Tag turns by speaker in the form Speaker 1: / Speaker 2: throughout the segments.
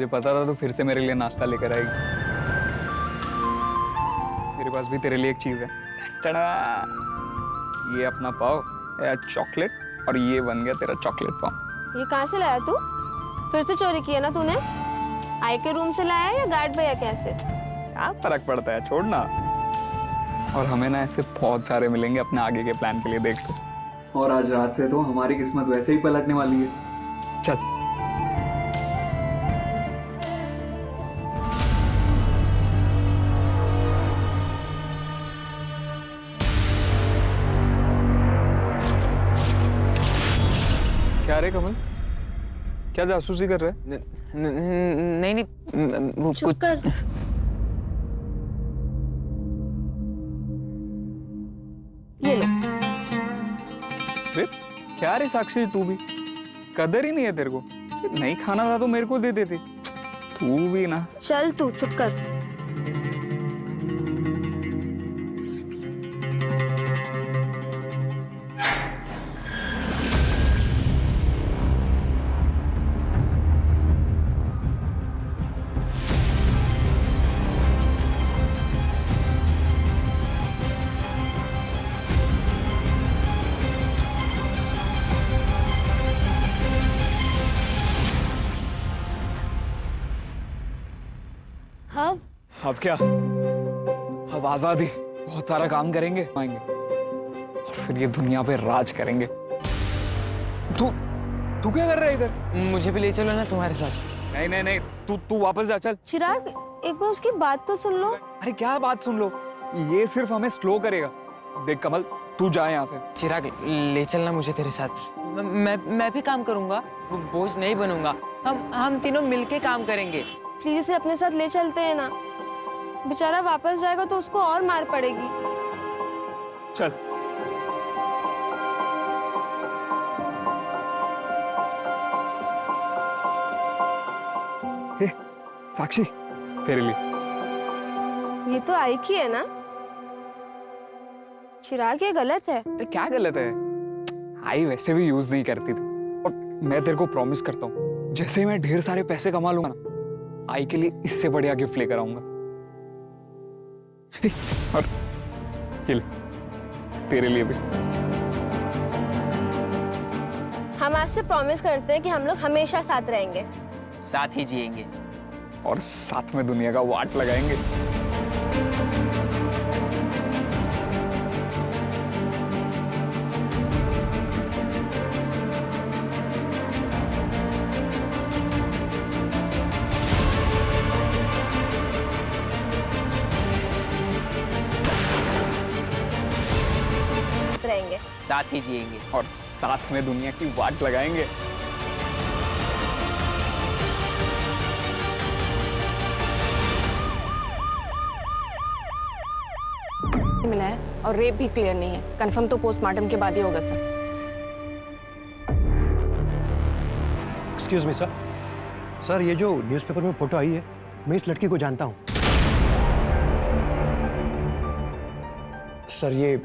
Speaker 1: मुझे पता था तू फिर से मेरे लिए नाश्ता लेकर आएगी। मेरे पास भी तेरे लिए एक चीज है। टड़ा! ये अपना पाव, चॉकलेट, और ये बन गया तेरा चॉकलेट पाव।
Speaker 2: ये कहाँ से लाया तू? फिर से चोरी किया ना तूने? आई के रूम से लाया या गार्ड भैया कैसे?
Speaker 1: क्या फर्क पड़ता है, छोड़ना। और हमें ना ऐसे बहुत सारे मिलेंगे अपने आगे के प्लान के लिए, देख लो। और आज रात से तो हमारी किस्मत वैसे ही पलटने वाली है। चल। क्या रे कमल, क्या जासूसी कर रहे हैं?
Speaker 3: नहीं वो
Speaker 2: चुप कर। ये लो।
Speaker 1: रे क्या रे साक्षी, तू भी कदर ही नहीं है तेरे को। नहीं खाना था तो मेरे को दे देती। तू भी ना।
Speaker 2: चल तू चुप कर। हाँ
Speaker 1: अब क्या, अब आजादी, बहुत सारा काम करेंगे, आएंगे और फिर ये दुनिया पे राज करेंगे। तू तू क्या कर रहा है इधर?
Speaker 3: मुझे भी ले चलो ना तुम्हारे साथ।
Speaker 1: नहीं नहीं नहीं, तू वापस जा, चल।
Speaker 2: चिराग, एक बार उसकी बात तो सुन लो।
Speaker 1: अरे क्या बात सुन लो, ये सिर्फ हमें स्लो करेगा। देख कमल, तू जा यहाँ से।
Speaker 3: चिराग ले चलना मुझे तेरे साथ। मैं भी काम करूंगा, बोझ नहीं बनूंगा। हम तीनों मिलके काम करेंगे।
Speaker 2: प्लीज इसे अपने साथ ले चलते हैं ना। बेचारा वापस जाएगा तो उसको और मार पड़ेगी।
Speaker 1: चल। हे, साक्षी, तेरे लिए।
Speaker 2: ये तो आई की है ना? चिराग, ये गलत है।
Speaker 1: अरे क्या गलत है? आई वैसे भी यूज नहीं करती थी। और मैं तेरे को प्रॉमिस करता हूँ, जैसे ही मैं ढेर सारे पैसे कमा लूंगा ना, आई के लिए इससे बढ़िया गिफ्ट लेकर आऊंगा। और ये ले, तेरे लिए भी।
Speaker 2: हम आज से प्रॉमिस करते हैं कि हम लोग हमेशा साथ रहेंगे,
Speaker 3: साथ ही जिएंगे
Speaker 1: और साथ में दुनिया का वाट लगाएंगे।
Speaker 2: रहेंगे।
Speaker 3: साथ ही जिएंगे
Speaker 1: और साथ में दुनिया की वाट लगाएंगे।
Speaker 4: मिला है और रेप भी क्लियर नहीं है। कंफर्म तो पोस्टमार्टम के बाद ही होगा sir.
Speaker 5: Excuse me sir. Sir, ये जो न्यूज़पेपर में फोटो आई है, मैं इस लड़की को जानता हूँ। सर, ये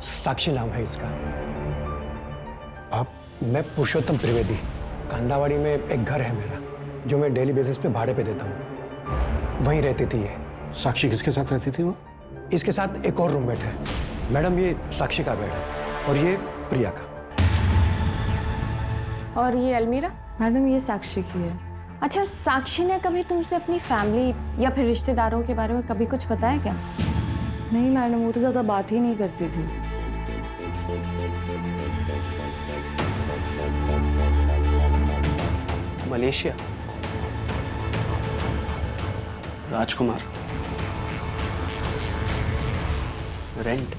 Speaker 5: साक्षी नाम है इसका। मैं पुरुषोत्तम त्रिवेदी। कांदावाड़ी में एक घर है मेरा, जो मैं डेली बेसिस पे भाड़े पे देता हूँ। वहीं रहती थी ये।
Speaker 6: साक्षी किसके साथ रहती थी वो?
Speaker 5: इसके साथ एक और रूममेट है। मैडम, ये साक्षी का बेड है और ये प्रिया का।
Speaker 4: और ये अलमीरा?
Speaker 7: मैडम, ये साक्षी की है।
Speaker 4: अच्छा, साक्षी ने कभी तुमसे अपनी फैमिली या फिर रिश्तेदारों के बारे में कभी कुछ बताया क्या?
Speaker 7: नहीं मैडम, वो तो ज़्यादा बात ही नहीं करती थी।
Speaker 6: मलेशिया, राजकुमार, रेंट।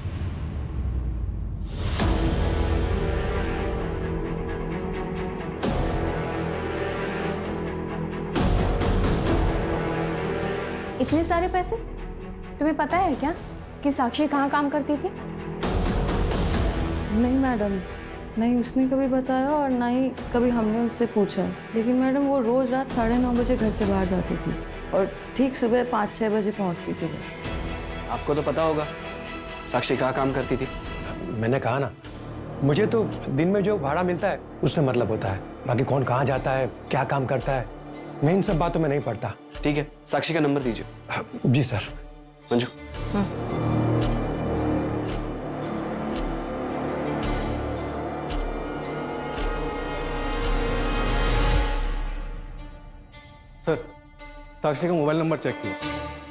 Speaker 4: इतने सारे पैसे? तुम्हें पता है क्या कि साक्षी कहाँ काम करती थी?
Speaker 7: नहीं मैडम, नहीं उसने कभी बताया और ना ही कभी हमने उससे पूछा। लेकिन मैडम, वो रोज़ रात 9:30 बजे घर से बाहर जाती थी और ठीक सुबह 5-6 बजे पहुंचती थी।
Speaker 6: आपको तो पता होगा साक्षी कहाँ काम करती थी।
Speaker 5: मैंने कहा ना, मुझे तो दिन में जो भाड़ा मिलता है उससे मतलब होता है। बाकी कौन कहाँ जाता है, क्या काम करता है, मैं इन सब बातों में नहीं पड़ता।
Speaker 6: ठीक है, साक्षी का नंबर दीजिए।
Speaker 5: जी सर।
Speaker 6: मंजू।
Speaker 8: सर, साक्षी का मोबाइल नंबर चेक किया,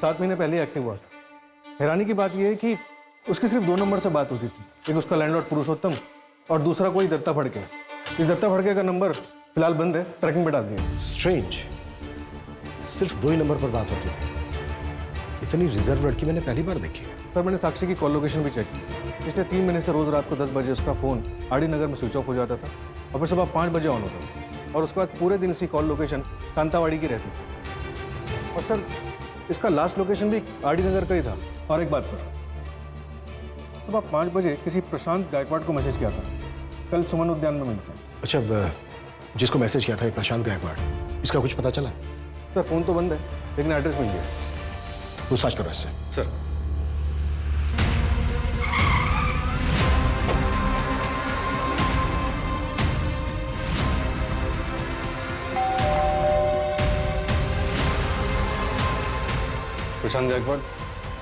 Speaker 8: 7 महीने पहले एक्टिव हुआ था। हैरानी की बात यह है कि उसकी सिर्फ 2 नंबर से बात होती थी, एक उसका लैंडलॉर्ड पुरुषोत्तम और दूसरा कोई दत्ता फड़के। इस दत्ता फड़के का नंबर फिलहाल बंद है, ट्रैकिंग पे डाल दिया।
Speaker 9: स्ट्रेंज, सिर्फ 2 ही नंबर पर बात होती थी। इतनी रिजर्व लड़की मैंने पहली बार देखी है।
Speaker 8: सर, मैंने साक्षी की कॉल लोकेशन भी चेक की। पिछले 3 महीने से रोज रात को 10 बजे उसका फोन आरडी नगर में स्विच ऑफ हो जाता था और फिर सुबह 5 बजे ऑन होता था, और उसके बाद पूरे दिन इसी कॉल लोकेशन कांतावाड़ी की रहती थी। और सर, इसका लास्ट लोकेशन भी आरडी नगर का ही था। और एक बात सर, सुबह 5 बजे किसी प्रशांत गायकवाड़ को मैसेज किया था, कल सुमन उद्यान में मिलते हैं।
Speaker 9: अच्छा, जिसको मैसेज किया था ये प्रशांत गायकवाड़, इसका कुछ पता चला?
Speaker 8: सर, फोन तो बंद है लेकिन एड्रेस मिल गया।
Speaker 9: पूछताछ करो इससे।
Speaker 8: सर, प्रशांत गायकवाड़।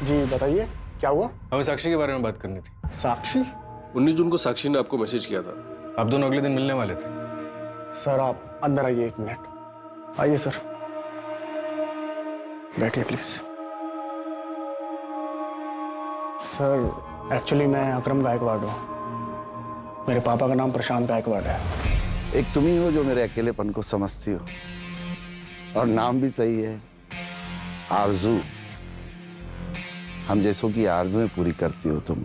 Speaker 10: जी बताइए, क्या हुआ?
Speaker 8: हमें साक्षी के बारे में बात करनी थी।
Speaker 10: साक्षी?
Speaker 11: 19 जून को साक्षी ने आपको मैसेज किया था।
Speaker 8: आप दोनों अगले दिन मिलने वाले थे।
Speaker 10: सर, आप अंदर आइए, 1 मिनट आइए। सर बैठिए प्लीज। सर, एक्चुअली मैं अकरम गायकवाड़ हूँ। मेरे पापा का नाम प्रशांत गायकवाड़ है।
Speaker 12: एक तुम ही हो जो मेरे अकेलेपन को समझती हो, और नाम भी सही है, आरजू। हम जैसों की आरजुएं पूरी करती हो तुम।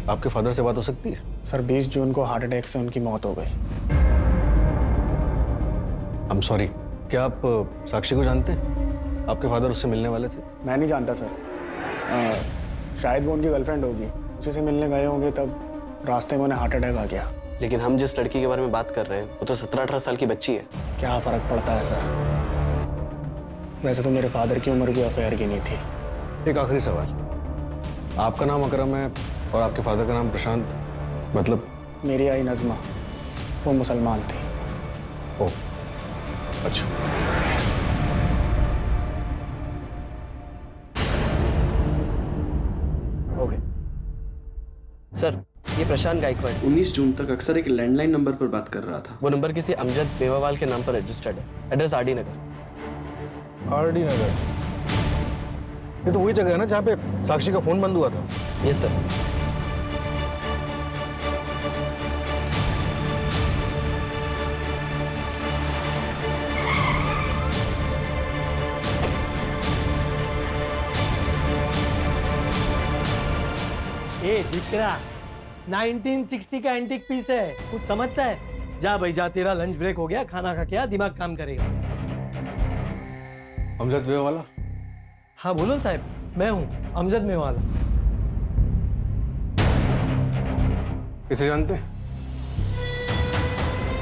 Speaker 8: आपके फादर से बात हो सकती है?
Speaker 10: सर, 20 जून को हार्ट अटैक से उनकी मौत हो गई।
Speaker 8: I'm sorry, क्या आप साक्षी को जानते हैं? आपके फादर उससे मिलने वाले थे।
Speaker 10: मैं नहीं जानता सर। शायद वो उनकी गर्लफ्रेंड होगी, उसी से मिलने गए होंगे, तब रास्ते में उन्हें हार्ट अटैक आ गया।
Speaker 6: लेकिन हम जिस लड़की के बारे में बात कर रहे हैं वो तो 17-18 साल की बच्ची है।
Speaker 10: क्या फर्क पड़ता है सर? वैसे तो मेरे फादर की उम्र भी अफेयर की नहीं थी।
Speaker 8: एक आखिरी सवाल, आपका नाम अकरम है और आपके फादर का नाम प्रशांत, मतलब?
Speaker 10: मेरी आई नज़मा, वो मुसलमान थी।
Speaker 8: ओह, अच्छा।
Speaker 6: ओके सर, ये प्रशांत गायकवाड़ 19 जून तक अक्सर एक लैंडलाइन नंबर पर बात कर रहा था। वो नंबर किसी अमजद बेवावाल के नाम पर रजिस्टर्ड है। एड्रेस आरडी नगर।
Speaker 8: आरडी नगर, ये तो वही जगह है ना जहाँ पे साक्षी का फोन बंद हुआ था।
Speaker 6: Yes sir.
Speaker 13: ए दिकरा, 1960 का एंटीक पीस है, कुछ समझता है? जा भाई जा, तेरा लंच ब्रेक हो गया, खाना खा के आ, दिमाग काम करेगा।
Speaker 8: अमजद मेवाला?
Speaker 13: हाँ बोलो साहब, मैं हूँ अमजद मेवाला।
Speaker 8: किसे जानते हैं?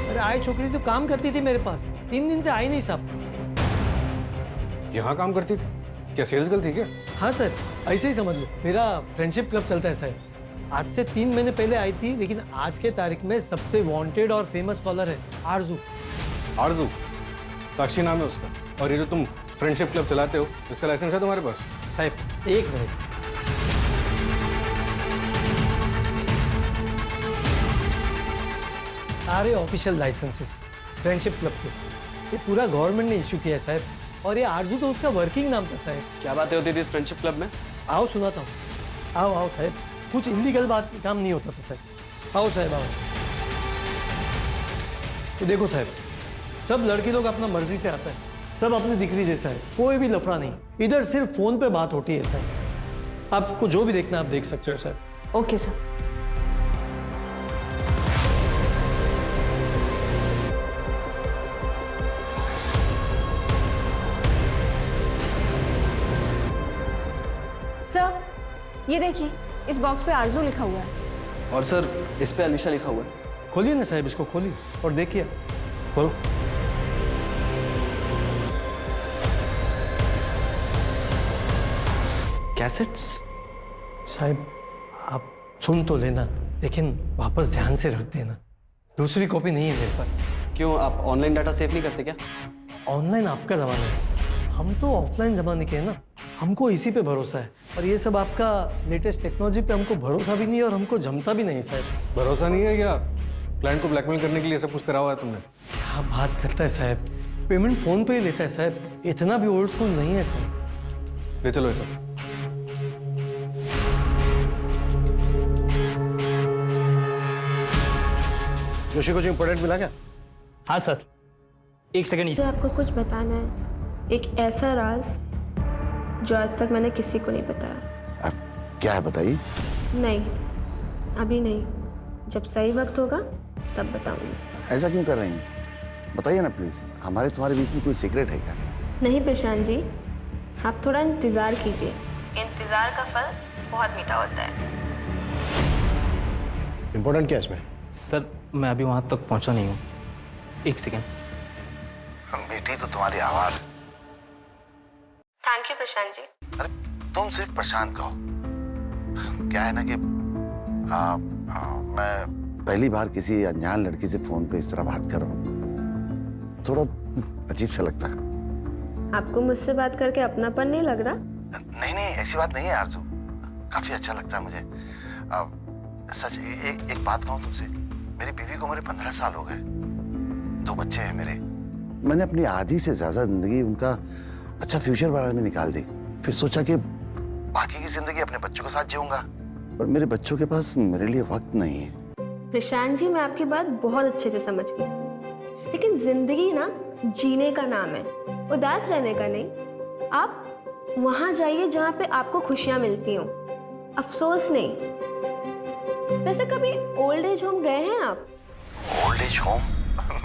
Speaker 13: अरे आए छोकरी तो काम करती थी मेरे पास, 3 दिन से आई नहीं साहब।
Speaker 8: यहाँ काम करती थी? क्या सेल्स गर्ल थी क्या?
Speaker 13: हाँ सर, ऐसे ही समझ लो, मेरा फ्रेंडशिप क्लब चलता है सर। आज से 3 महीने पहले आई थी, लेकिन आज के तारीख में सबसे वांटेड और फेमस कॉलर है आरजू।
Speaker 8: आरजू? साक्षी नाम है उसका। और ये जो तुम फ्रेंडशिप क्लब चलाते हो, इसका लाइसेंस है तुम्हारे पास?
Speaker 13: साहब 1 मिनट, सारे ऑफिशियल लाइसेंसेस फ्रेंडशिप क्लब के ये पूरा गवर्नमेंट ने इश्यू किया है साहब, और ये आरजू तो उसका वर्किंग नाम था साहब।
Speaker 6: क्या बातें होती थी इस फ्रेंडशिप क्लब में?
Speaker 13: आओ सुनाता हूँ, आओ आओ साहब, कुछ इलीगल बात काम नहीं होता था साहब। आओ साहब आओ। तो देखो साहब, सब लड़के लोग अपना मर्जी से आता है, सब अपनी दिक्री जैसा है, कोई भी लफड़ा नहीं। इधर सिर्फ फोन पे बात होती है साहब। आपको जो भी देखना आप देख सकते हो साहब।
Speaker 4: Okay sir. सर, ये देखिए, इस बॉक्स पे आरजू लिखा हुआ है।
Speaker 6: और सर, इस पे अलीशा लिखा हुआ है।
Speaker 13: खोलिए ना साहब, इसको खोलिए और देखिए। खोलो।
Speaker 6: कैसेट्स?
Speaker 13: साहब आप सुन तो लेना, लेकिन वापस ध्यान से रख देना। दूसरी कॉपी नहीं है मेरे पास।
Speaker 6: क्यों, आप ऑनलाइन डाटा सेव नहीं करते क्या?
Speaker 13: ऑनलाइन आपका ज़माना है, हम तो ऑफलाइन ज़माने के हैं ना। हमको इसी पे भरोसा है, और ये सब आपका लेटेस्ट टेक्नोलॉजी पे हमको भरोसा भी नहीं है और हमको जमता भी नहीं साहब।
Speaker 8: भरोसा नहीं है क्या? क्लाइंट को ब्लैकमेल करने के लिए सब कुछ करा हुआ है तुमने?
Speaker 13: क्या बात करता है साहब, पेमेंट फोन पे ही लेता है साहब, इतना भी ओल्ड स्कूल नहीं है साहब।
Speaker 8: ले चलो ये सब।
Speaker 9: जोशी कुछ इंपॉर्टेंट मिला क्या?
Speaker 14: हाँ सर, एक सेकंड।
Speaker 2: मुझे आपको कुछ बताना है, एक ऐसा राज जो आज तक मैंने किसी को नहीं बताया।
Speaker 12: क्या है बताइए?
Speaker 2: नहीं, अभी नहीं, जब सही वक्त होगा तब बताऊंगी।
Speaker 12: ऐसा क्यों कर रही हैं? बताइए ना प्लीज, हमारे तुम्हारे बीच में कोई सीक्रेट है क्या?
Speaker 2: नहीं प्रशांत जी, आप थोड़ा इंतजार कीजिए, इंतजार का फल बहुत मीठा होता है।
Speaker 9: इंपॉर्टेंट क्या है इसमें?
Speaker 14: सर मैं अभी वहां तक पहुंचा नहीं हूँ, एक सेकंड।
Speaker 12: बेटी तो तुम्हारी आवाज।
Speaker 2: Thank you Prashant ji.
Speaker 12: अरे तुम सिर्फ प्रशांत कहो। क्या है ना कि मैं पहली बार किसी अनजान लड़की से फोन पे इस तरह बात कर रहा हूँ, थोड़ा अजीब सा लगता है।
Speaker 2: आपको मुझसे बात करके अपनापन नहीं लग रहा?
Speaker 12: नहीं नहीं, ऐसी बात नहीं है आरजू, काफी अच्छा लगता है मुझे। सच एक बात कहूँ तुमसे, मेरी बीवी को मेरे 15 साल हो गए, 2 बच्चे हैं मेरे। मैंने अपनी आधी से ज्यादा जिंदगी उनका अच्छा फ्यूचर बनाने में निकाल दी, फिर सोचा कि बाकी की जिंदगी अपने बच्चों के साथ जीऊंगा, पर मेरे बच्चों के पास मेरे लिए वक्त नहीं है।
Speaker 2: प्रशांत जी, मैं आपकी बात बहुत अच्छे से समझ गई, लेकिन जिंदगी ना जीने का नाम है, उदास रहने का नहीं। आप वहां जाइए जहां पे आपको खुशियां मिलती हों, अफसोस नहीं। वैसे कभी ओल्ड एज होम गए हैं आप?
Speaker 12: Old age home?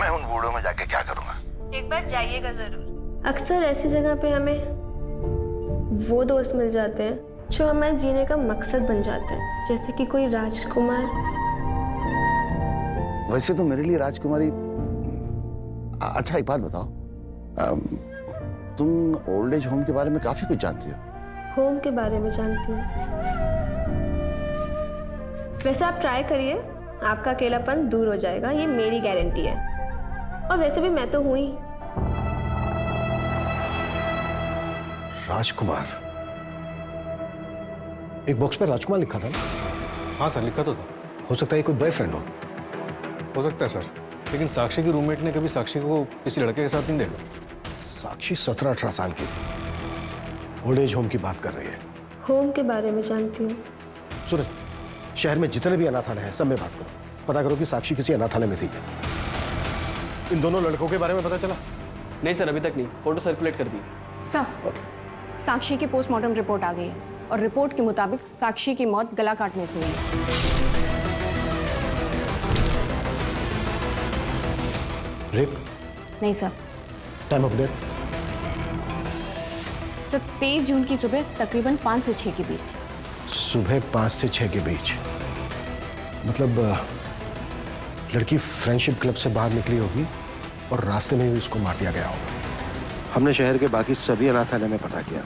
Speaker 12: मैं उन बूढ़ों में जाके क्या करूंगा?
Speaker 2: एक बार जाइएगा जरूर। अक्सर ऐसी जगह पे हमें वो दोस्त मिल जाते हैं जो हमारे जीने का मकसद बन जाते हैं, जैसे कि कोई राजकुमार।
Speaker 12: वैसे तो मेरे लिए राजकुमारी। अच्छा एक बात बताओ, तुम ओल्ड एज होम के बारे में काफी कुछ जानती हो।
Speaker 2: होम के बारे में जानती हूँ। वैसे आप ट्राई करिए, आपका अकेलापन दूर हो जाएगा, ये मेरी गारंटी है। और वैसे भी मैं तो हुई।
Speaker 9: राजकुमार? एक बॉक्स पे राजकुमार लिखा था ना?
Speaker 8: हाँ सर, लिखा तो था।
Speaker 9: हो सकता है कोई बॉयफ्रेंड
Speaker 8: हो सकता है सर, लेकिन साक्षी की रूममेट ने कभी साक्षी को किसी लड़के के साथ नहीं देखा।
Speaker 9: साक्षी 17-18 साल की ओल्ड एज होम की बात कर रही है।
Speaker 2: होम के बारे में जानती हूँ।
Speaker 9: सूरज, शहर में जितने भी अनाथालय हैं सब में बात करो, पता करो कि साक्षी किसी अनाथालय में थी। इन दोनों लड़कों के बारे में पता चला?
Speaker 6: नहीं सर, अभी तक नहीं, फोटो सर्कुलेट कर दी।
Speaker 4: सर, साक्षी की पोस्टमार्टम रिपोर्ट आ गई है और रिपोर्ट के मुताबिक साक्षी की मौत गला काटने से हुई है।
Speaker 9: रेप?
Speaker 4: नहीं sir.
Speaker 9: Time of death?
Speaker 4: Sir 23 जून की सुबह तकरीबन 5 से 6 के बीच।
Speaker 9: सुबह 5 से 6 के बीच? मतलब लड़की फ्रेंडशिप क्लब से बाहर निकली होगी और रास्ते में ही उसको मार दिया गया होगा। हमने शहर के बाकी सभी अनाथालय में पता किया,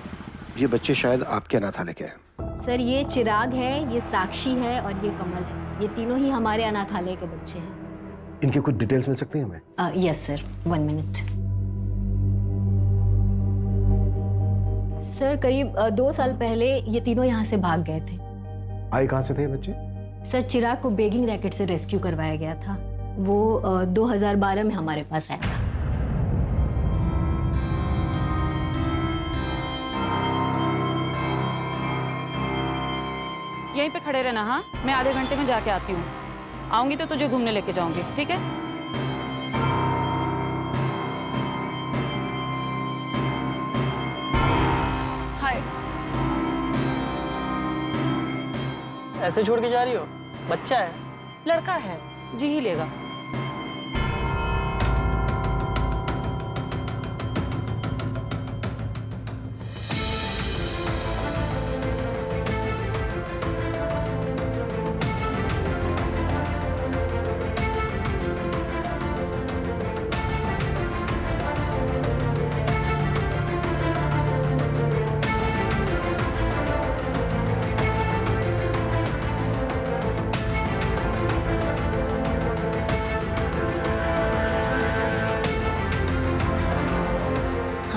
Speaker 9: ये बच्चे शायद आपके अनाथालय के हैं।
Speaker 15: सर ये चिराग है, ये साक्षी है और ये कमल है, ये तीनों ही हमारे अनाथालय के बच्चे हैं।
Speaker 9: इनकी कुछ डिटेल्स मिल सकती हैं हमें?
Speaker 15: Yes sir, 1 minute. सर करीब 2 साल पहले ये तीनों यहाँ से भाग गए थे।
Speaker 9: आए कहाँ से थे बच्चे?
Speaker 15: सर चिराग को बेगिंग रैकेट से रेस्क्यू करवाया गया था, वो 2012 में हमारे पास आया था।
Speaker 16: यहीं पे खड़े रहना। हाँ, मैं आधे घंटे में जाके आती हूँ। आऊंगी तो तुझे घूमने लेके जाऊंगी, ठीक है?
Speaker 14: हाय। ऐसे छोड़ के जा रही हो? बच्चा है।
Speaker 16: लड़का है, जी ही लेगा।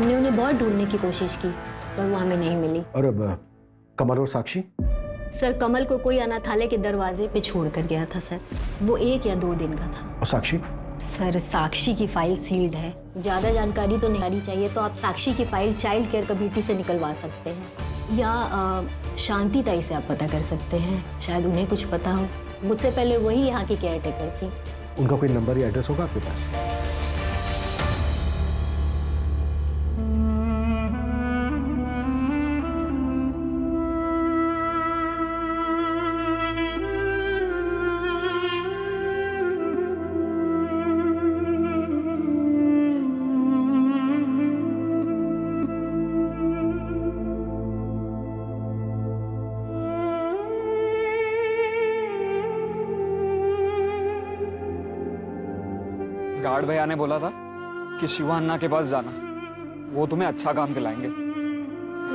Speaker 15: हमने उन्हें बहुत ढूंढने की कोशिश की पर वो हमें नहीं मिली।
Speaker 9: और अब कमल और साक्षी?
Speaker 15: सर कमल को कोई अनाथालय के दरवाजे पे छोड़ कर गया था सर। वो 1 या 2 दिन का था।
Speaker 9: और साक्षी?
Speaker 15: सर साक्षी की फाइल सील्ड है। ज़्यादा जानकारी तो नहीं चाहिए तो आप साक्षी की फाइल चाइल्ड केयर कमेटी से निकलवा सकते हैं या शांति ताई से आप पता कर सकते हैं, शायद उन्हें कुछ पता हो। मुझसे पहले वही यहाँ की केयर टेकर थी।
Speaker 9: उनका कोई नंबर या एड्रेस होगा आपके पास?
Speaker 1: गार्ड भैया ने बोला था कि शिवा अन्ना के पास जाना, वो तुम्हें अच्छा काम दिलाएंगे।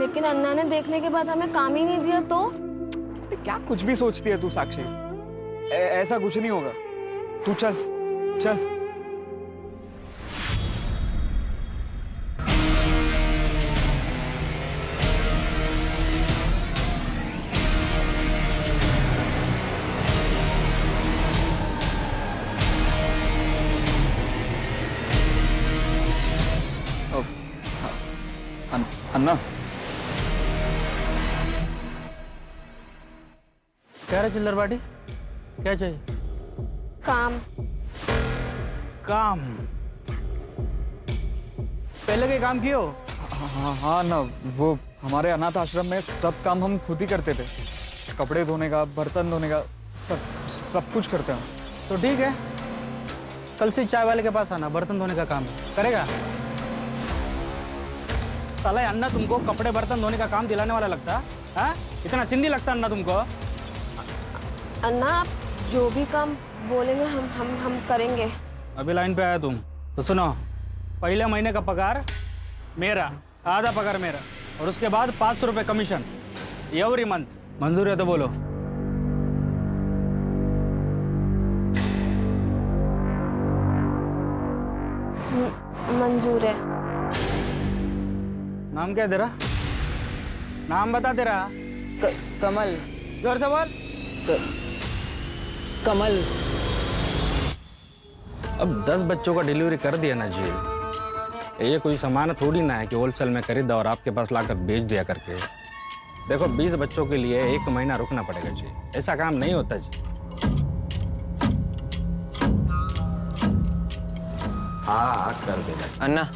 Speaker 2: लेकिन अन्ना ने देखने के बाद हमें काम ही नहीं दिया तो?
Speaker 1: क्या कुछ भी सोचती है तू साक्षी? ऐसा कुछ नहीं होगा, तू चल चल। अन्ना
Speaker 14: क्या रहा चिल्लर पार्टी? क्या चाहिए?
Speaker 2: काम।
Speaker 14: काम? पहले के काम कियो?
Speaker 1: हाँ ना, वो हमारे अनाथ आश्रम में सब काम हम खुद ही करते थे। कपड़े धोने का, बर्तन धोने का, सब कुछ करते हैं।
Speaker 14: तो ठीक है, कल से चाय वाले के पास आना, बर्तन धोने का काम करेगा। साला अन्ना तुमको कपड़े बर्तन धोने का काम दिलाने वाला लगता है? इतना चिंदी लगता अन्ना तुमको?
Speaker 2: अन्ना आप जो भी काम बोलेंगे हम करेंगे।
Speaker 14: अभी लाइन पे आया तुम तो सुनो, पहले महीने का पगार मेरा, आधा पगार मेरा, और उसके बाद 500 रुपये कमीशन एवरी मंथ। मंजूर है तो बोलो।
Speaker 2: मंजूर है।
Speaker 14: नाम क्या है तेरा? नाम बता तेरा।
Speaker 3: कमल।
Speaker 14: जोर से बोल।
Speaker 3: कमल।
Speaker 14: अब 10 बच्चों का डिलीवरी कर दिया ना जी, ये कोई सामान थोड़ी ना है कि होलसेल में खरीदा और आपके पास लाकर बेच दिया करके। देखो 20 बच्चों के लिए 1 महीना रुकना पड़ेगा जी, ऐसा काम नहीं होता जी। हाँ कर देगा
Speaker 3: अन्ना,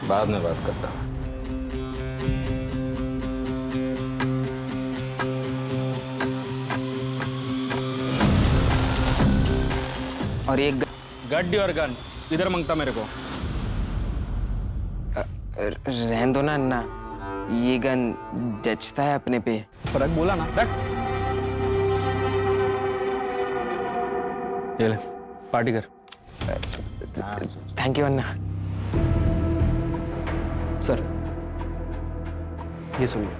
Speaker 14: बाद में बात करता हूँ।
Speaker 3: और एक
Speaker 14: गड्डी और गन इधर मांगता मेरे को।
Speaker 3: रहने दो ना अन्ना, ये गन जचता है अपने पे।
Speaker 14: फर्क बोला ना, रख। ये ले, पार्टी कर।
Speaker 3: Thank you Anna.
Speaker 14: सर ये सुनिए।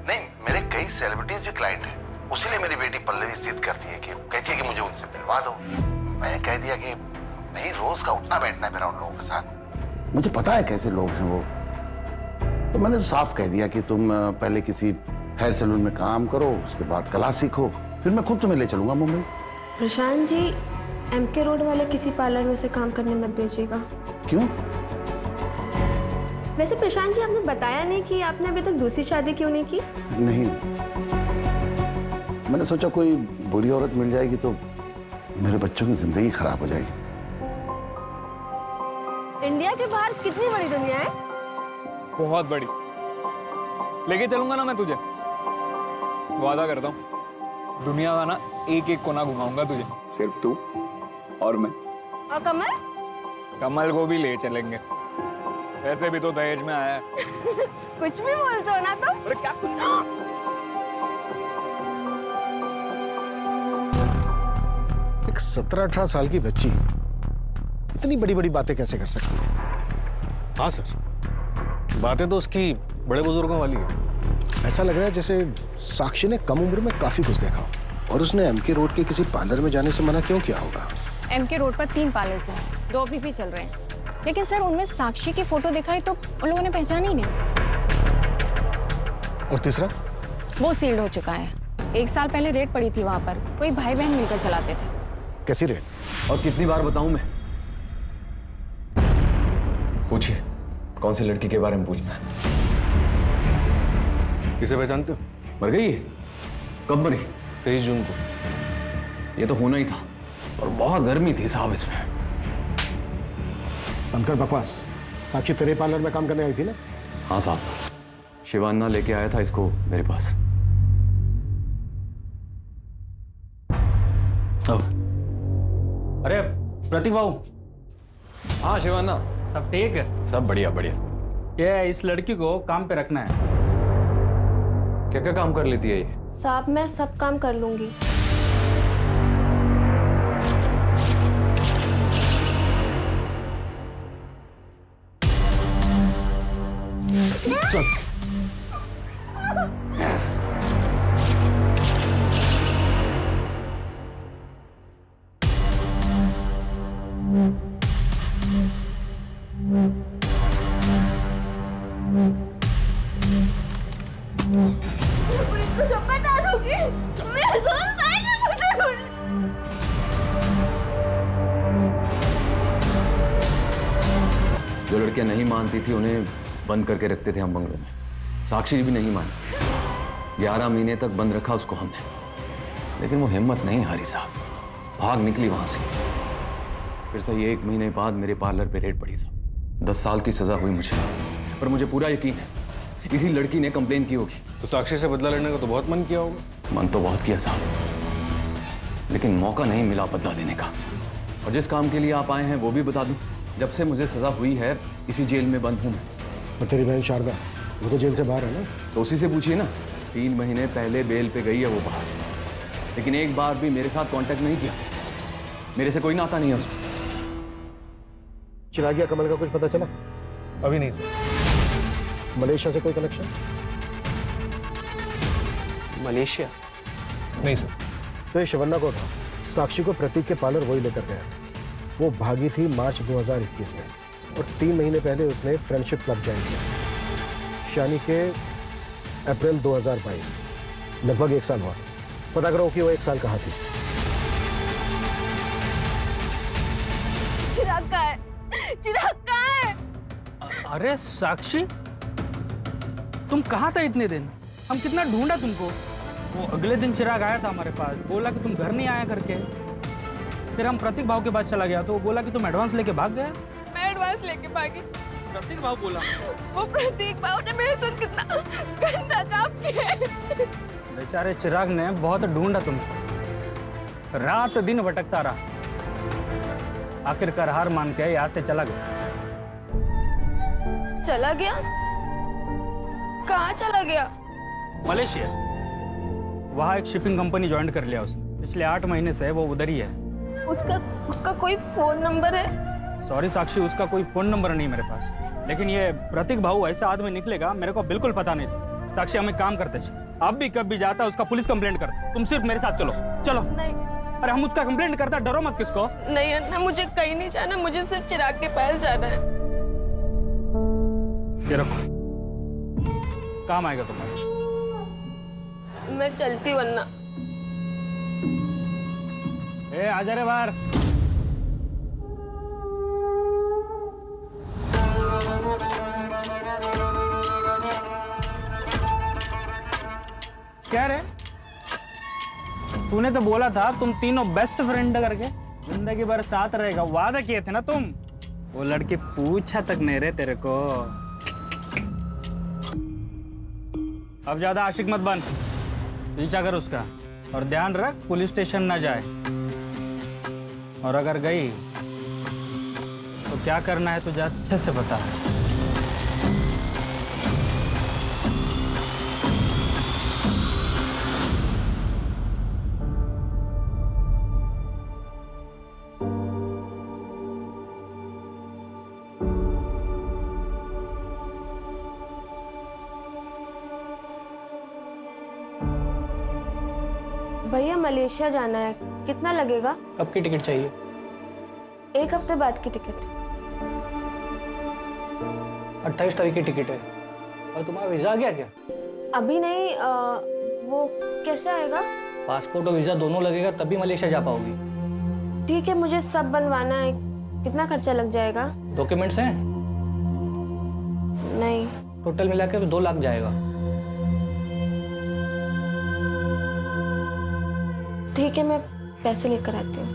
Speaker 12: नहीं, मेरे कई सेलिब्रिटीज भी क्लाइंट हैं, उसीलिए मेरी बेटी पल्लवी जिद करती है कि कहती है कि मुझे उनसे मिलवा दो। मैंने कह दिया कि नहीं, रोज का उठना बैठना है मेरा उन लोगों के साथ, मुझे पता है कैसे लोग हैं वो। तो मैंने तो साफ कह दिया कि तुम पहले किसी हेयर सैलून में काम करो, उसके बाद कला सीखो, फिर मैं खुद तुम्हें ले चलूंगा मुंबई।
Speaker 2: प्रशांत जी, MK रोड वाले किसी पार्लर में से काम करने मत भेजिएगा।
Speaker 12: क्यों?
Speaker 2: वैसे प्रशांत जी, आपने बताया नहीं कि आपने अभी तक दूसरी शादी क्यों नहीं की?
Speaker 12: नहीं, मैंने सोचा कोई बुरी औरत मिल जाएगी तो मेरे बच्चों की जिंदगी खराब हो जाएगी।
Speaker 2: इंडिया के बाहर कितनी बड़ी दुनिया है।
Speaker 1: बहुत बड़ी। लेके चलूंगा ना मैं तुझे, वादा करता हूँ। दुनिया का ना एक एक कोना घुमाऊंगा तुझे, सिर्फ तू और मैं।
Speaker 2: और कमल?
Speaker 1: कमल को भी ले चलेंगे, ऐसे भी तो दहेज में आया है।
Speaker 2: कुछ भी बोलते हो ना तो।
Speaker 1: अरे क्या कुछ?
Speaker 9: एक 17-18 साल की बच्ची इतनी बड़ी बड़ी बातें कैसे कर सकती है?
Speaker 8: हाँ सर, बातें तो उसकी बड़े बुजुर्गों वाली है।
Speaker 9: ऐसा लग रहा है जैसे साक्षी ने कम उम्र में काफी कुछ देखा हो। और उसने MK रोड के किसी पार्लर में जाने से मना क्यों किया होगा?
Speaker 4: MK रोड पर 3 पार्लर्स हैं, 2 अभी भी चल रहे हैं। लेकिन सर उनमें साक्षी की फोटो दिखाई तो उन लोगों ने पहचाना ही नहीं।
Speaker 5: और तीसरा?
Speaker 4: वो सील्ड हो चुका है। 1 साल पहले रेड पड़ी थी वहां पर, कोई भाई बहन मिलकर चलाते थे।
Speaker 5: कैसी रेड?
Speaker 17: और कितनी बार बताऊं मैं? पूछिए, कौन सी लड़की के बारे में पूछना है?
Speaker 8: किसे पहचानते हो?
Speaker 17: मर गई है? कब मरी?
Speaker 8: 23 जून को।
Speaker 17: ये तो होना ही था, और बहुत गर्मी थी साहब इसमें।
Speaker 5: बनकर बकवास। साक्षी तेरे पार्लर में काम करने आई थी ना?
Speaker 17: हाँ साहब, शिवान्ना लेके आया था इसको मेरे पास।
Speaker 14: अरे प्रतीक बाबू।
Speaker 17: हाँ शिवान्ना,
Speaker 14: सब ठीक है?
Speaker 17: सब बढ़िया बढ़िया।
Speaker 14: ये इस लड़की को काम पे रखना है।
Speaker 17: क्या क्या काम कर लेती है ये?
Speaker 2: साहब मैं सब काम कर लूंगी।
Speaker 5: चल।
Speaker 2: पुलिस को सब बता दूंगी। मेरे दोस्त आएंगे मुझे ढूंढने।
Speaker 17: जो लड़कियां नहीं मानती थी उन्हें बंद करके रखते थे हम बंगलों में। साक्षी भी नहीं मानी। 11 महीने तक बंद रखा उसको हमने, लेकिन वो हिम्मत नहीं हारी साहब, भाग निकली वहां से। फिर से 1 महीने बाद मेरे पार्लर पे रेड पड़ी साहब। 10 साल की सजा हुई मुझे, पर मुझे पूरा यकीन है इसी लड़की ने कंप्लेन की होगी।
Speaker 8: तो साक्षी से बदला लेने का तो बहुत मन किया होगा।
Speaker 17: मन तो बहुत किया साहब, लेकिन मौका नहीं मिला बदला लेने का। और जिस काम के लिए आप आए हैं वो भी बता दूं, जब से मुझे सजा हुई है इसी जेल में बंद हूं मैं।
Speaker 5: और तेरी बहन शारदा, वो तो जेल से बाहर है ना?
Speaker 17: तो उसी से पूछिए ना। 3 महीने पहले बेल पे गई है वो बाहर, लेकिन एक बार भी मेरे साथ कांटेक्ट नहीं किया। मेरे से कोई नाता नहीं है उसको।
Speaker 5: चिरागिया कमल का कुछ पता चला?
Speaker 8: अभी नहीं सर।
Speaker 5: मलेशिया से कोई कनेक्शन?
Speaker 6: मलेशिया?
Speaker 8: नहीं सर।
Speaker 5: तो ये शिवन्ना को था, साक्षी को प्रतीक के पार्लर वही लेकर गया। वो भागी थी मार्च 2021 में, और 3 महीने पहले उसने फ्रेंडशिप क्लब ज्वाइन किया, यानी कि अप्रैल 2022। लगभग 1 साल हुआ। पता करो कि वो 1 साल कहाँ थी।
Speaker 2: चिराग कहाँ है? चिराग कहाँ है?
Speaker 14: अरे साक्षी, तुम कहाँ था इतने दिन? हम कितना ढूंढा तुमको। वो अगले दिन चिराग आया था हमारे पास, बोला कि तुम घर नहीं आया करके। फिर हम प्रतीक भाव के पास चला गया तो वो बोला कि तुम एडवांस लेके भाग गया।
Speaker 2: मैं एडवांस लेके भागी?
Speaker 14: प्रतीक भाव बोला।
Speaker 2: वो प्रतीक भाव ने मेरे साथ कितना गंदा काम किया है।
Speaker 14: बेचारे चिराग ने बहुत ढूंढा तुमको, रात दिन भटकता रहा। आखिरकार हार मान के यहाँ से चला गया।
Speaker 2: चला गया? कहाँ चला गया?
Speaker 14: मलेशिया। वहाँ एक शिपिंग कंपनी ज्वाइन कर लिया उसने। पिछले 8 महीने से वो उधर ही है।
Speaker 2: उसका कोई फोन नंबर है?
Speaker 14: सॉरी साक्षी, उसका कोई फोन नंबर नहीं मेरे पास। लेकिन ये प्रतीक भाऊ ऐसा आदमी निकलेगा मेरे को बिल्कुल पता नहीं था। साक्षी, हम एक काम करते थे, अब भी कभी जाता उसका पुलिस कंप्लेंट करते। तुम सिर्फ मेरे साथ चलो। चलो।
Speaker 2: नहीं।
Speaker 14: अरे हम उसका कंप्लेंट करता, डरो मत किसको।
Speaker 2: नहीं अन्ना, मुझे कहीं नहीं जाना, मुझे सिर्फ चिराग के पास जाना है।
Speaker 14: ये रखो, काम आएगा तुम्हारे।
Speaker 2: मैं चलती हूँ अन्ना।
Speaker 14: ए आजा रे बाहर। क्या रे, तूने तो बोला था तुम तीनों बेस्ट फ्रेंड करके जिंदगी भर साथ रहेगा, वादा किए थे ना तुम। वो लड़की पूछा तक नहीं रे तेरे को। अब ज्यादा आशिक मत बन, पीछा कर उसका, और ध्यान रख पुलिस स्टेशन ना जाए। और अगर गई तो क्या करना है तुझे अच्छे से पता है।
Speaker 2: भैया मलेशिया जाना है, कितना लगेगा?
Speaker 6: कब की टिकट चाहिए?
Speaker 2: 1 हफ्ते बाद की टिकट।
Speaker 13: 28 तारीख की टिकट है। और तुम्हारा वीज़ा आ गया क्या?
Speaker 2: अभी नहीं, वो कैसे आएगा?
Speaker 13: पासपोर्ट और वीज़ा दोनों लगेगा तभी मलेशिया जा पाओगी।
Speaker 2: ठीक है, मुझे सब बनवाना है। कितना खर्चा लग जाएगा?
Speaker 13: डॉक्यूमेंट्स हैं?
Speaker 2: नहीं।
Speaker 13: टोटल मिला के 2 लाख जाएगा।
Speaker 2: ठीक है, मैं पैसे लेकर आती हूँ।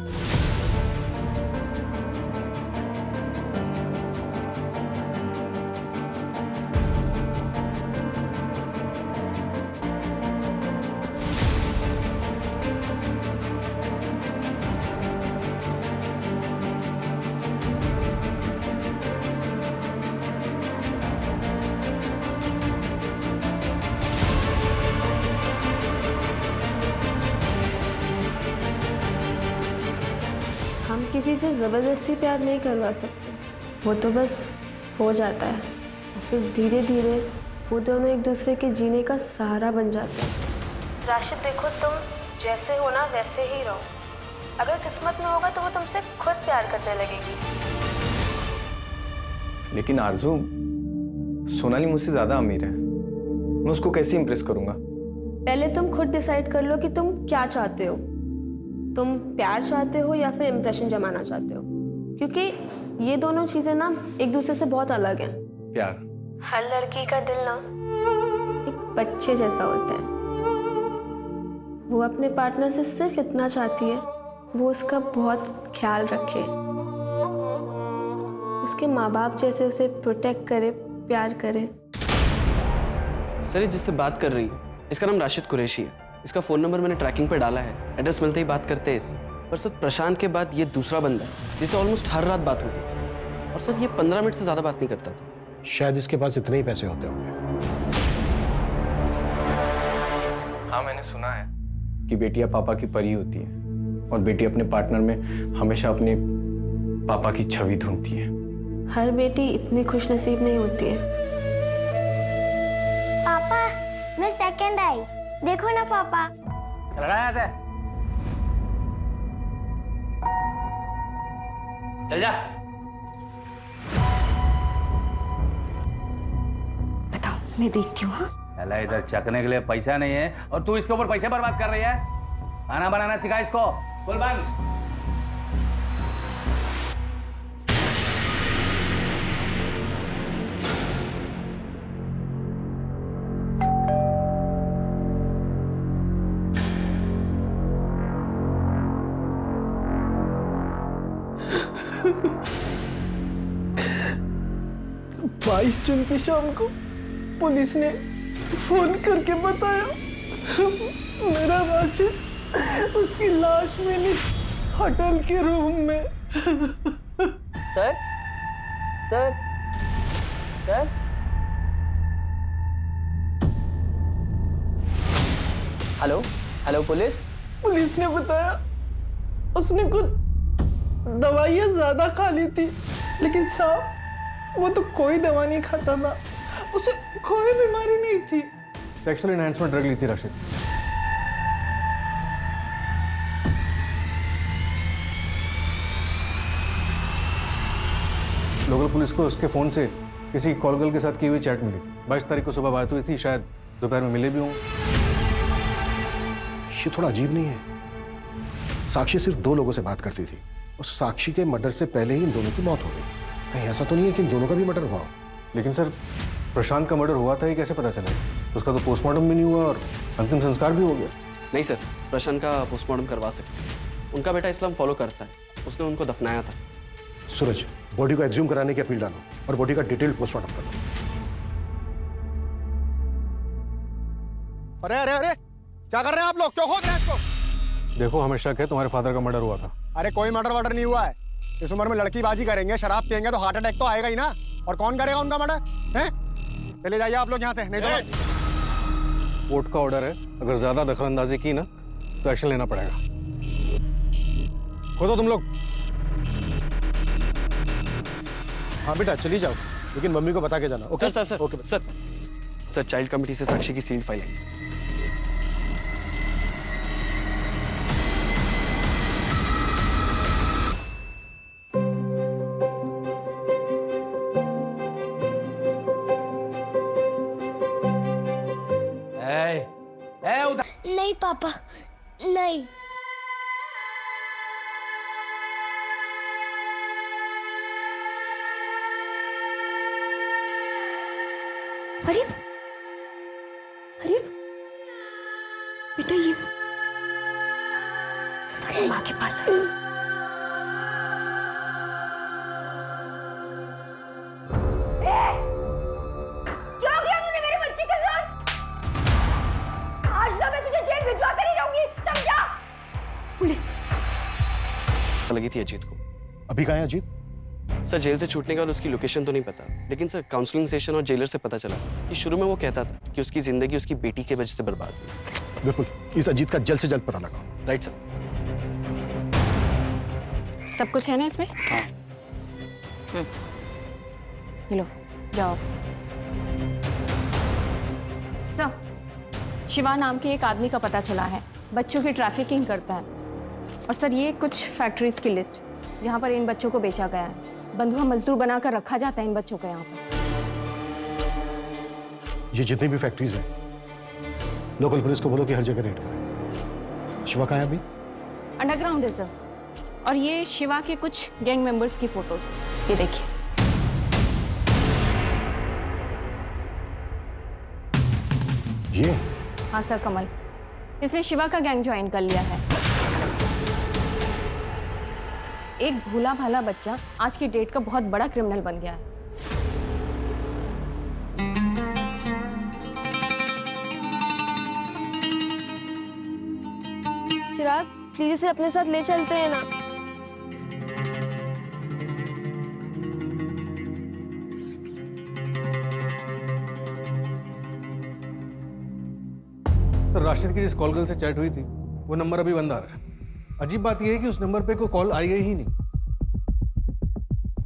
Speaker 2: हम किसी से ज़बरदस्ती प्यार नहीं करवा सकते, वो तो बस हो जाता है और फिर धीरे धीरे वो दोनों एक दूसरे के जीने का सहारा बन जाते हैं। राशिद देखो, तुम जैसे हो ना वैसे ही रहो। अगर किस्मत में होगा तो वो तुमसे खुद प्यार करने लगेगी।
Speaker 18: लेकिन आरजू, सोनाली मुझसे ज्यादा अमीर है, मैं उसको कैसे इम्प्रेस करूंगा?
Speaker 2: पहले तुम खुद डिसाइड कर लो कि तुम क्या चाहते हो। तुम प्यार चाहते हो या फिर इम्प्रेशन जमाना चाहते हो, क्योंकि ये दोनों चीजें ना एक दूसरे से बहुत अलग हैं।
Speaker 18: प्यार,
Speaker 2: हर लड़की का दिल ना एक बच्चे जैसा होता है। वो अपने पार्टनर से सिर्फ इतना चाहती है, वो उसका बहुत ख्याल रखे, उसके माँ बाप जैसे उसे प्रोटेक्ट करे, प्यार करे।
Speaker 6: सर, जिससे बात कर रही है इसका नाम राशिद कुरैशी है। इसका फ़ोन नंबर मैंने ट्रैकिंग पे डाला है, एड्रेस मिलते ही बात करते हैं इससे। पर सर, प्रशांत के बाद ये दूसरा बंदा है जिससे ऑलमोस्ट हर रात बात होती है। और सर, ये 15 मिनट से ज़्यादा बात नहीं करता था।
Speaker 5: शायद इसके पास इतने ही पैसे होते होंगे।
Speaker 18: हाँ, मैंने सुना है कि बेटियां पापा की परी होती है और बेटी अपने पार्टनर में हमेशा अपने पापा की छवि ढूंढती है।
Speaker 2: हर बेटी इतनी खुशनसीब नहीं होती है।
Speaker 19: पापा, मैं सेकंड आई, देखो ना पापा।
Speaker 14: चल जा।
Speaker 19: बताओ, मैं देखती हूँ।
Speaker 14: चला, इधर चकने के लिए पैसा नहीं है और तू इसके ऊपर पैसे बर्बाद कर रही है। खाना बनाना सिखा इसको। बोल बंद।
Speaker 13: बाईस जून की शाम को पुलिस ने फोन करके बताया मेरा राशिद उसकी लाश मिली होटल के रूम में।
Speaker 6: Sir, sir, sir, hello, hello police.
Speaker 13: Police ने बताया उसने कुछ दवाइयाँ ज्यादा खा ली थी, लेकिन साहब वो तो कोई दवा नहीं खाता था, उसे कोई बीमारी नहीं थी।
Speaker 8: सेक्सुअल एनहांसमेंट ड्रग ली थी राशिद। लोकल पुलिस को उसके फोन से किसी कॉल गर्ल के साथ की हुई चैट मिली थी। 22 तारीख को सुबह बात हुई थी, शायद दोपहर में मिले भी हों।
Speaker 5: ये थोड़ा अजीब नहीं है? साक्षी सिर्फ 2 लोगों से बात करती थी और साक्षी के मर्डर से पहले ही इन दोनों की मौत हो गई। कहीं ऐसा तो नहीं है कि इन दोनों का भी मर्डर हुआ हो?
Speaker 8: लेकिन सर, प्रशांत का मर्डर हुआ था ये कैसे पता चला? उसका तो पोस्टमार्टम भी नहीं हुआ और अंतिम संस्कार भी हो गया।
Speaker 6: नहीं सर, प्रशांत का पोस्टमार्टम करवा सकते हैं। उनका बेटा इस्लाम फॉलो करता है, उसने उनको दफनाया था।
Speaker 5: सूरज, बॉडी को एक्सह्यूम कराने की अपील डालो और बॉडी का डिटेल्ड पोस्टमार्टम करो।
Speaker 10: अरे अरे अरे, क्या कर रहे हैं आप लोग? क्यों खोद रहे हैं इसको?
Speaker 8: देखो, हमें शक है तुम्हारे फादर का मर्डर हुआ था।
Speaker 10: अरे कोई मर्डर वर्डर नहीं हुआ है। इस उम्र में लड़कीबाजी करेंगे, शराब पियेंगे तो हार्ट अटैक तो आएगा ही ना। और कौन करेगा उनका मर्डर? हैं? चले जाइए आप लोग यहाँ से, नहीं तो
Speaker 8: कोर्ट का ऑर्डर है, अगर ज्यादा दखलंदाजी की ना तो एक्शन लेना पड़ेगा। खोदो तुम लोग।
Speaker 5: हाँ बेटा, चली जाओ, लेकिन मम्मी को बता के जाना। Okay
Speaker 6: sir, sir,
Speaker 5: okay
Speaker 6: sir, sir, child committee से साक्षी की सील्ड फाइल आई।
Speaker 19: पापा नहीं।
Speaker 2: अरे अरे बेटा ये तो माँ के पास है।
Speaker 20: क्या किया तूने मेरे बच्चे के साथ? आज ना मैं तुझे जेल भिजवा कर ही रहूंगी, समझा?
Speaker 2: पुलिस
Speaker 6: लगी थी अजीत को।
Speaker 5: अभी कहाँ है अजीत?
Speaker 6: सर जेल से छूटने का उसकी लोकेशन तो नहीं पता, लेकिन सर काउंसलिंग सेशन और जेलर से पता चला कि शुरू में वो कहता था कि उसकी जिंदगी उसकी बेटी की वजह से बर्बाद हुई।
Speaker 5: बिल्कुल, इस अजीत का जल्द से जल्द पता लगाओ।
Speaker 6: Right sir.
Speaker 4: सब कुछ है ना इसमें?
Speaker 6: हाँ।
Speaker 4: लो जाओ। सर, शिवा नाम के एक आदमी का पता चला है, बच्चों की ट्रैफिकिंग करता है। और सर ये कुछ फैक्ट्रीज की लिस्ट जहाँ पर इन बच्चों को बेचा गया है। बंधुआ मजदूर बनाकर रखा जाता है इन बच्चों को यहाँ पर।
Speaker 5: ये जितनी भी फैक्ट्रीज हैं, लोकल पुलिस को बोलो कि हर जगह रेड करें। शिवा कहाँ है अभी?
Speaker 4: अंडरग्राउंड है सर। और ये शिवा के कुछ गैंग मेंबर्स की फोटोज, ये देखिए।
Speaker 5: ये?
Speaker 4: हाँ सर, कमल इसने शिवा का गैंग ज्वाइन कर लिया है। एक भोला भाला बच्चा आज की डेट का बहुत बड़ा क्रिमिनल बन गया है।
Speaker 2: चिराग प्लीज इसे अपने साथ ले चलते हैं ना।
Speaker 8: सर राशिद की जिस कॉल गर्ल से चैट हुई थी वो नंबर अभी बंद आ रहा है। अजीब बात यह है कि उस नंबर पे कोई कॉल आई गई ही नहीं।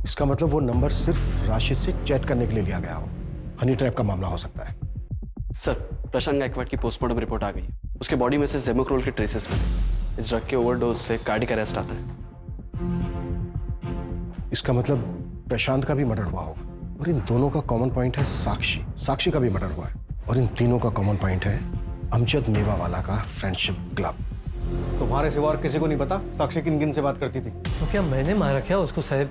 Speaker 5: इसका मतलब वो नंबर सिर्फ राशिद से चैट करने के लिए लिया गया हो। हनी ट्रैप का मामला हो सकता है।
Speaker 6: सर प्रशांत गायकवाड़ की पोस्टमार्टम रिपोर्ट आ गई है। उसके बॉडी में से जेमोक्रोल के ट्रेसेस मिले। इस ड्रग के ओवरडोज से कार्डियक अरेस्ट आता है।
Speaker 5: इसका मतलब प्रशांत का भी मर्डर हुआ हो। और इन दोनों का कॉमन पॉइंट है साक्षी। साक्षी का भी मर्डर हुआ है। और इन तीनों का कॉमन पॉइंट है अमजद मेवावाला का फ्रेंडशिप क्लब।
Speaker 8: तुम्हारे सिवा और किसी को नहीं पता साक्षी किन किन से बात करती थी?
Speaker 13: तो क्या मैंने मारा क्या उसको साहब?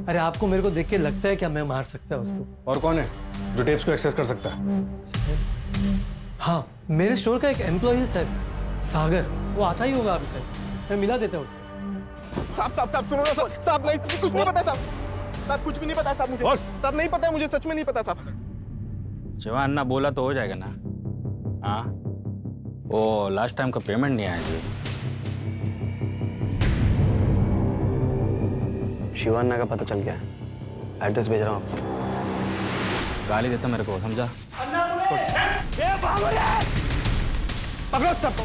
Speaker 13: अरे आपको मेरे को देख के लगता है क्या मैं मार सकता है उसको?
Speaker 8: और कौन है जो टेप्स को एक्सेस कर सकता है?
Speaker 13: हाँ, मेरे स्टोर का एक एम्प्लॉय है साहब, सागर। वो आता ही होगा अभी साहब, मैं मिला देता हूँ उससे।
Speaker 21: साहब सुनो ना साहब, नहीं कुछ नहीं पता साहब, कुछ भी नहीं पता साहब मुझे। साहब नहीं पता है मुझे, सच में नहीं पता साहब।
Speaker 14: जवान ना बोला तो हो जाएगा ना। हाँ, वो लास्ट टाइम का पेमेंट नहीं आया जी।
Speaker 6: शिवान्ना का पता चल गया है। एड्रेस भेज रहा हूँ आपको।
Speaker 14: गाली देता मेरे को, समझा?
Speaker 21: पकड़ो सबको।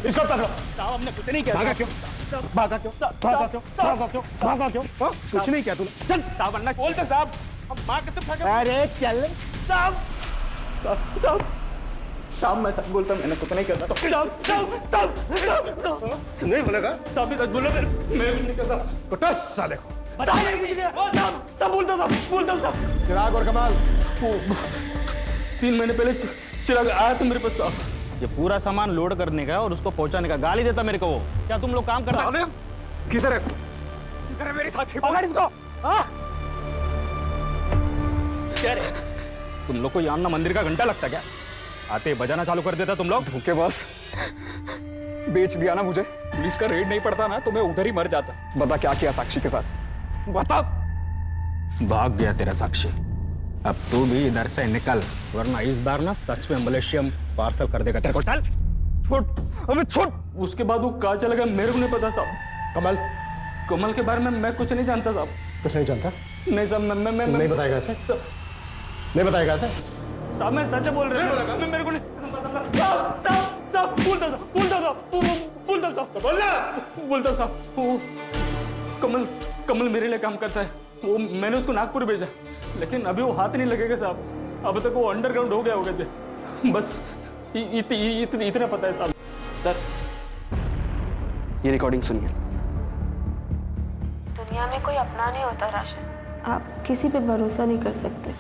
Speaker 21: इसको पकड़ो। साहब हमने कुछ नहीं किया। भागा क्यों? भागा क्यों? भागा क्यों? भागा क्यों? भागा क्यों? कुछ नहीं किया तूने। चल साहब अन्ना बोलते साहब। हम मार के तो अरे चल साहब साहब साहब मैं सच बोलता, मैंने कुछ नहीं करता। साहब नहीं बोलेगा? साहब भी सच बोलो। मैं कुछ नहीं करता। कुछ साले को बताइए कुछ नहीं। साहब बोलता साहब। चिराग और कमाल 3 महीने पहले चिराग आया तुम मेरे पास साहब।
Speaker 14: ये पूरा सामान लोड करने का और उसको पहुंचाने का। गाली देता मेरे को वो। क्या तुम लोग काम करते हो?
Speaker 21: किधर है मेरे साथ? पकड़ इसको।
Speaker 14: तुम लोग को यहाँ ना मंदिर का घंटा लगता क्या? आते बजाना चालू कर देता तुम लोग।
Speaker 1: धोखेबाज, बेच दिया ना मुझे। पुलिस का रेड नहीं पड़ता ना तो मैं उधर ही मर जाता। बता क्या किया साक्षी के साथ, बता।
Speaker 14: भाग गया तेरा साक्षी। अब तू भी इधर से निकल, वरना इस बार ना सच में मलेशियम पार्सल कर देगा तेरे को। चल
Speaker 21: छोड़। उसके बाद वो कहाँ चला गया मेरे को नहीं पता साहब। कमल के बारे में मैं कुछ नहीं जानता साहब।
Speaker 5: कुछ नहीं जानता?
Speaker 21: नहीं साहब, मैं
Speaker 5: नहीं बताएगा ऐसे? नहीं बताएगा ऐसे?
Speaker 21: साहब मैं सच बोल रहा हूँ। मैं मेरे को नहीं साहब बोलता साहब। कमल मेरे लिए काम करता है। वो मैंने उसको नागपुर भेजा, लेकिन अभी वो हाथ नहीं लगेगा साहब। अब तक वो अंडरग्राउंड हो गया होगा जी। बस इतना पता है साहब।
Speaker 6: सर ये रिकॉर्डिंग सुनिए।
Speaker 2: दुनिया में कोई अपना नहीं होता राशिद। आप किसी पे भरोसा नहीं कर सकते।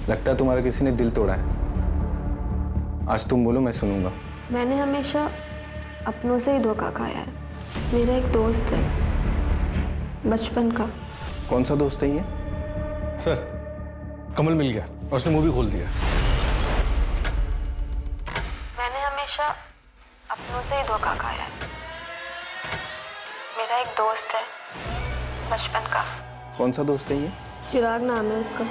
Speaker 18: लगता है तुम्हारा किसी ने दिल तोड़ा है। आज तुम बोलो, मैं सुनूंगा।
Speaker 2: मैंने हमेशा अपनों से ही धोखा खाया है। मेरा एक दोस्त है बचपन का।
Speaker 18: कौन सा दोस्त है ये?
Speaker 8: सर, कमल मिल गया और उसने मूवी खोल दिया।
Speaker 2: मैंने हमेशा अपनों से ही धोखा खाया है। मेरा एक दोस्त है बचपन का।
Speaker 18: कौन सा दोस्त है ये?
Speaker 2: चिराग नाम है उसका।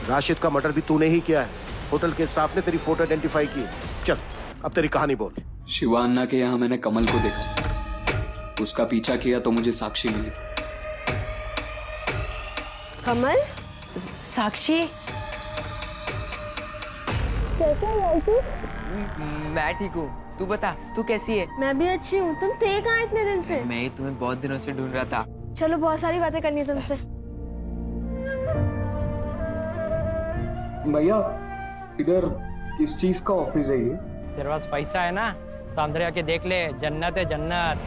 Speaker 9: राशिद का मर्डर भी तूने ही किया है। होटल के स्टाफ ने तेरी फोटो आइडेंटिफाई की। चल अब तेरी कहानी बोल।
Speaker 1: शिवा अन्ना के यहाँ मैंने कमल को देखा, उसका पीछा किया तो मुझे साक्षी मिली।
Speaker 2: कमल?
Speaker 3: साक्षी? मैं ठीक हूँ, तू बता, तू कैसी है?
Speaker 2: मैं भी अच्छी हूँ। तुम थे कहाँ इतने दिन से?
Speaker 3: मैं ही तुम्हें बहुत दिनों से ढूंढ रहा था।
Speaker 2: चलो, बहुत सारी बातें करनी है तुमसे।
Speaker 1: भैया, इधर किस चीज का ऑफिस है ये?
Speaker 7: तेरे पास पैसा है ना, तो अंदर आके देख ले, जन्नत है जन्नत।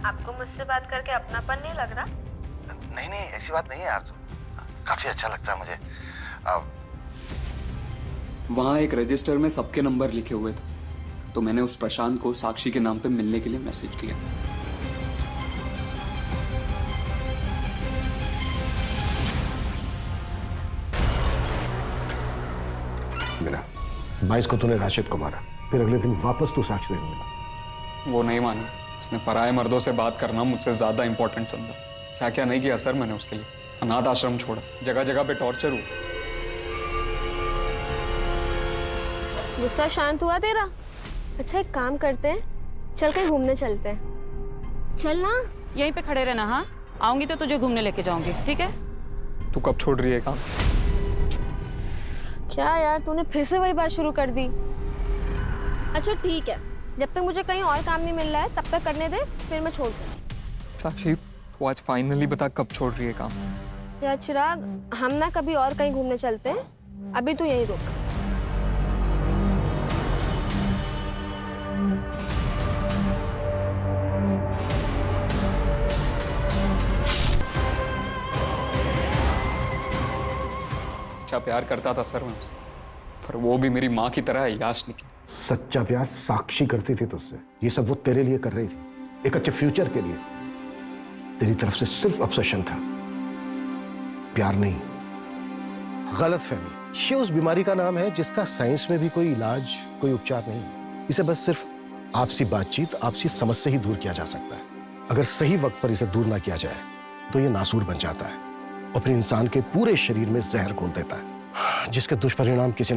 Speaker 2: आपको मुझसे बात करके अपनापन नहीं लग रहा?
Speaker 12: नहीं नहीं, ऐसी बात नहीं है आरज़ू, काफी अच्छा लगता है मुझे।
Speaker 1: वहाँ एक रजिस्टर में सबके नंबर लिखे हुए थे, तो मैंने उस प्रशांत को साक्षी के नाम पे मिलने के लिए मैसेज किया।
Speaker 9: मिला 22 को तूने राशिद को मारा, फिर अगले दिन वापस तू साक्षी देने मिला।
Speaker 1: वो नहीं माना। उसने पराये मर्दों से बात करना मुझसे ज्यादा इंपॉर्टेंट समझा। क्या क्या नहीं किया सर मैंने उसके लिए। अनाथ आश्रम छोड़ा, जगह जगह पे टॉर्चर हुआ।
Speaker 2: गुस्सा शांत हुआ तेरा? अच्छा, एक काम करते हैं, चल कहीं घूमने चलते हैं। चल ना।
Speaker 16: यहीं पे खड़े रहना। हाँ, आऊंगी तो तुझे घूमने लेके जाऊंगी, ठीक है?
Speaker 1: तू कब छोड़ रही है काम?
Speaker 2: क्या यार, तूने फिर से वही बात शुरू कर दी। अच्छा ठीक है, जब तक मुझे कहीं और काम नहीं मिल रहा है तब तक करने दे, फिर मैं छोड़ दूँ।
Speaker 1: साक्षी, तू आज फाइनली बता कब छोड़ रही है काम?
Speaker 2: यार चिराग, हम ना कभी और कहीं घूमने चलते हैं, अभी तू यहीं रुक।
Speaker 1: सच्चा प्यार करता था सर मैं उससे, पर वो भी मेरी माँ की तरह याश निकली।
Speaker 9: सच्चा प्यार साक्षी करती थी तुझसे। ये सब वो तेरे लिए कर रही थी, एक अच्छे फ्यूचर के लिए। तेरी तरफ से सिर्फ ऑब्सेशन था, प्यार नहीं। गलतफहमी। ये उस बीमारी का नाम है जिसका साइंस में भी कोई इलाज, कोई उपचार नहीं है। इसे बस सिर्फ आपसी बातचीत, आपसी समझ से ही दूर किया जा सकता है। अगर सही वक्त पर इसे दूर ना किया जाए तो ये नासूर बन जाता है और फिर इंसान के पूरे शरीर में जहर घोल देता है, जिसके दुष्परिणाम किसी